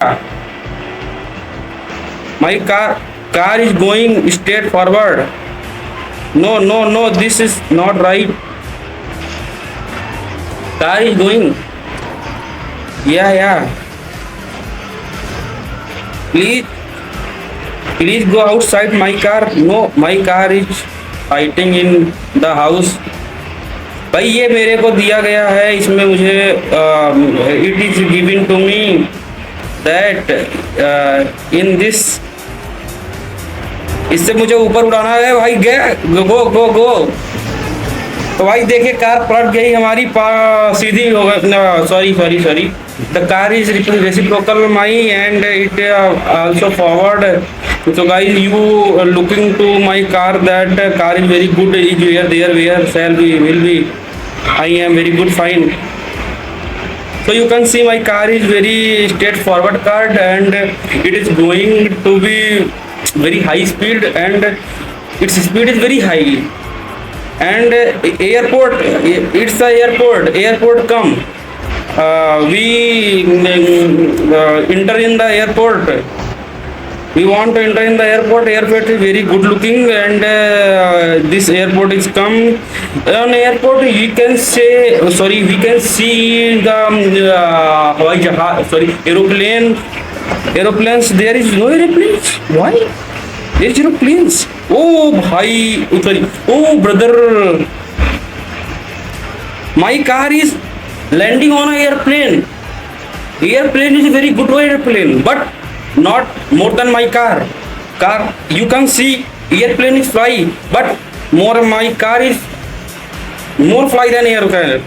My car is going straight forward. No, no, no, this is not right. Car is going. Yeah, yeah. Please, please go outside my car. No, my car is fighting in the house. भाई ये मेरे को दिया गया है, इसमें मुझे it is given to me that in this, इससे मुझे ऊपर उड़ाना है भाई। गए, गो गो गो। तो भाई देखिए कार पलट गई हमारी, सीधी हो गई। Sorry sorry sorry, the car is reciprocal my and it also forward. So guys, you looking to my car, that car is very good. Is where there where shall we will be? I am very good, fine. So you can see my car is very straightforward car, and it is going to be very high speed, and its speed is very high. And airport, it's the airport come. We enter in the airport. We want to enter in the airport. Airport is very good looking, and this airport is come. On airport we can say, sorry, we can see the aeroplanes. There is no aeroplanes. Why? There is aeroplanes. Oh bhai, sorry. Oh brother, my car is landing on an airplane. Airplane is a very good airplane, but not more than my car. You can see airplane is fly, but my car is more fly than airplane.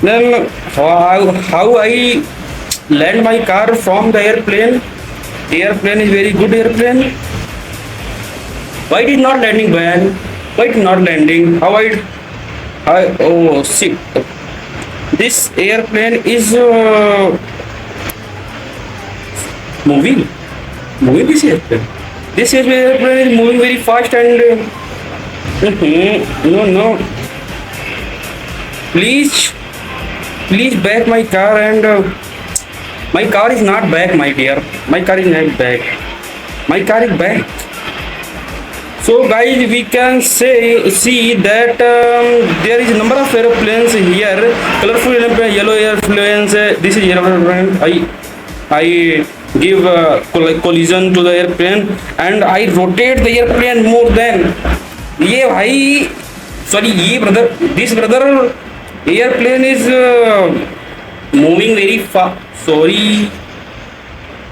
Then how I land my car from the airplane? Airplane is very good airplane. Why it is not landing, man? Why it is not landing? How oh shit, this airplane is moving this airplane. This airplane is moving very fast, and no, please back my car. And my car is not back, my dear. My car is not back. My car is back. So guys, we can see that there is a number of airplanes here. Colorful airplane, yellow airplanes. This is airplane. I give collision to the airplane, and I rotate the airplane more than ये भाई, sorry, ये brother, this brother airplane is moving very fast. Sorry,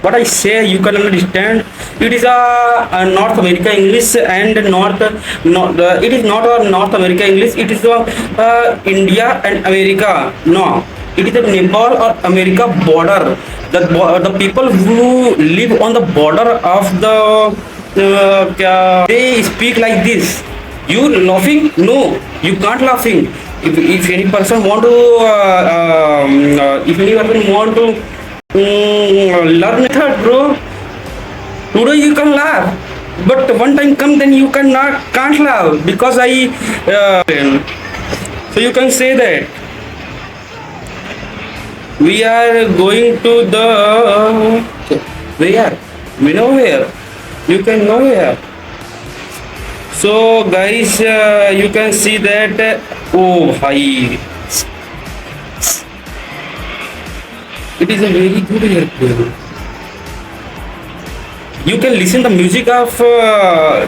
what I say you can understand. It is a North America English, and it is not a North America English. It is India and America. No, it is the Nepal or America border. The people who live on the border of the they speak like this. You laughing? No, you can't laughing. If any person want to if any person want to learn method, bro, today you can laugh, but one time come then you can't laugh, because so you can say that we are going to the where, we know where, you can know where. So guys, you can see that oh hi, it is a very good airplane. You can listen the music of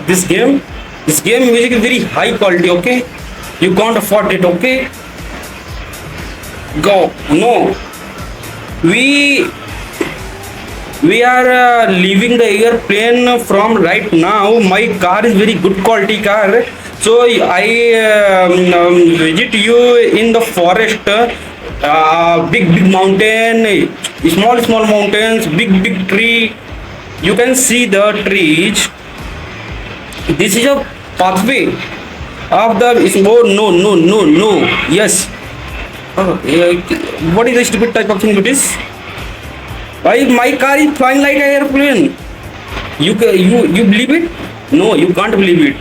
this game. This game music is very high quality, okay? You can't afford it, okay? Go. No, we are leaving the airplane from right now. My car is very good quality car, so I visit you in the forest. Big mountain, small mountains, big tree. You can see the trees. This is a pathway of the no, yes. What is the stupid type of thing it is? Why my car is flying like an airplane? You believe it? No, you can't believe it.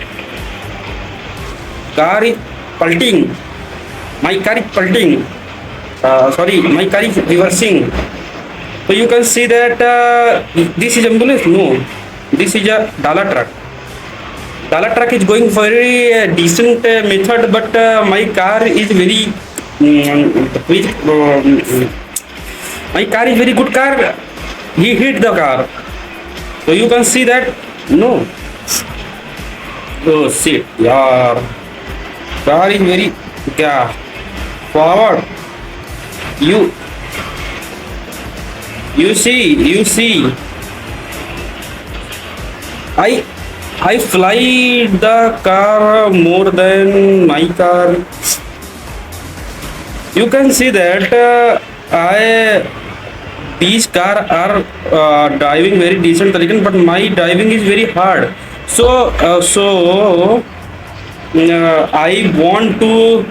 Car is pulting. My car is pulting. Sorry, my car is reversing. So you can see that this is ambulance. No, this is a Dala truck. Dala truck is going very decent method, but my car is very which, my car is very good car. He hit the car. So you can see that. No. Oh shit, yaar. Car is very yeah forward. You you see. I I fly the car more than my car. You can see that I these car are driving very decent tariqan, but my driving is very hard. I want to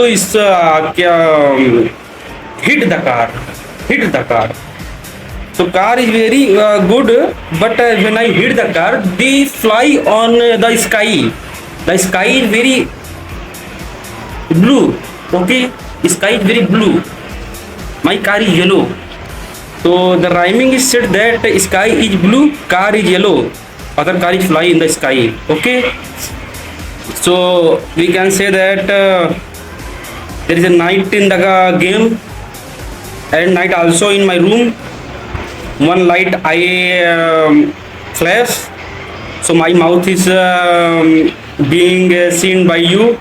is hit the car, hit the car. So car is very good, but when I hit the car, they fly on the sky. The sky is very blue. Okay, sky is very blue. My car is yellow. So the rhyming is said that sky is blue, car is yellow. Other car is fly in the sky. Okay. So we can say that there is a night in the game and night also in my room. One light I flash, so my mouth is being seen by you,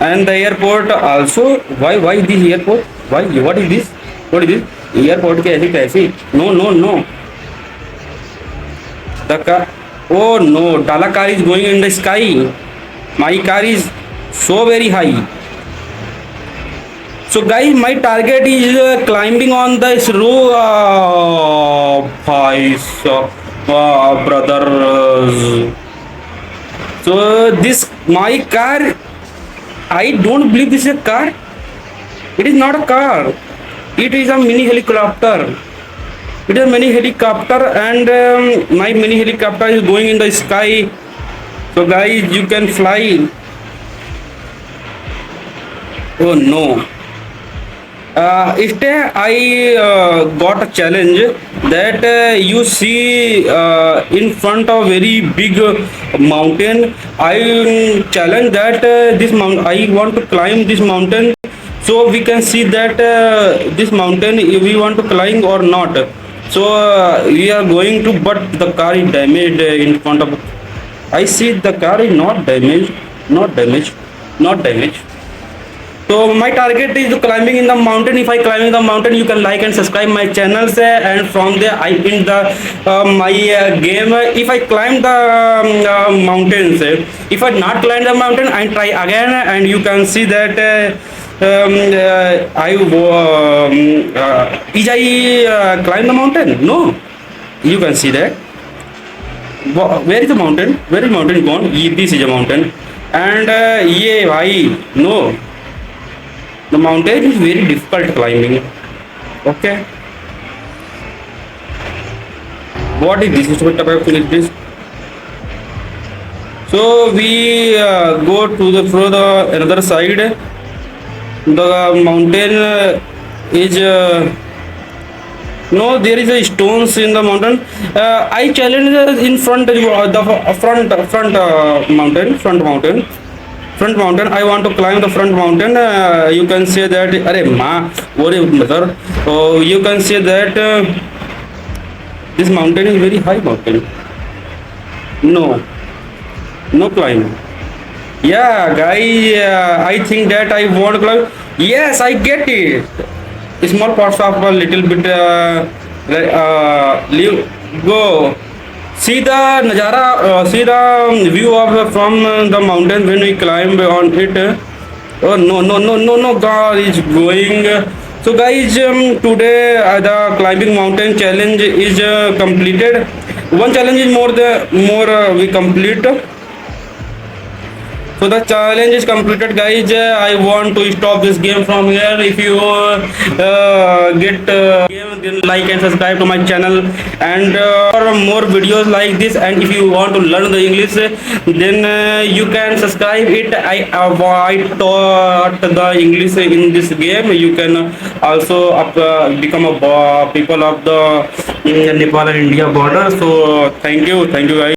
and the airport also. Why this airport? Why? What is this? What is this? Airport के ऐसे कैसे? No. The car. Oh no! Dala car is going in the sky. My car is so very high. So guys, my target is climbing on this roof. Brothers. So this my car. I don't believe this is a car. It is not a car. It is a mini helicopter. It is a mini helicopter, and my mini helicopter is going in the sky. So guys, you can fly. Oh no. Yesterday I got a challenge that you see in front of very big mountain. I challenge that this mountain. I want to climb this mountain, so we can see that this mountain we want to climb or not. So we are going to, but the car is damaged in front of. I see the car is not damaged, not damaged, not damaged. So my target is to climbing in the mountain. If I climb in the mountain, you can like and subscribe my channels, and from there I win the my game. If I climb the mountains, if I not climb the mountain, I try again, and you can see that is I climb the mountain? No, you can see that. Where is the mountain? Where is mountain gone? This is a mountain, and yeah, why no? The mountain is very difficult climbing. Okay. What is this? This. So we go to the further another side. The mountain is no. There is a stones in the mountain. I challenge in front the front mountain. I want to climb the front mountain. You can say that अरे माँ what is mother? Oh, you can say that this mountain is very high mountain. No climb. Yeah guys, I think that I want to climb. Yes, I get it. Small parts of a little bit leave go. See the Najara, see the view of from the mountain when we climb on it. Oh no, God is going. So guys, today the climbing mountain challenge is completed. One challenge is more we complete. So the challenge is completed, guys. I want to stop this game from here. If you get game, then like and subscribe to my channel, and for more videos like this. And if you want to learn the English, then you can subscribe it. I taught the English in this game. You can also become a people of the Nepal and India border. So thank you guys.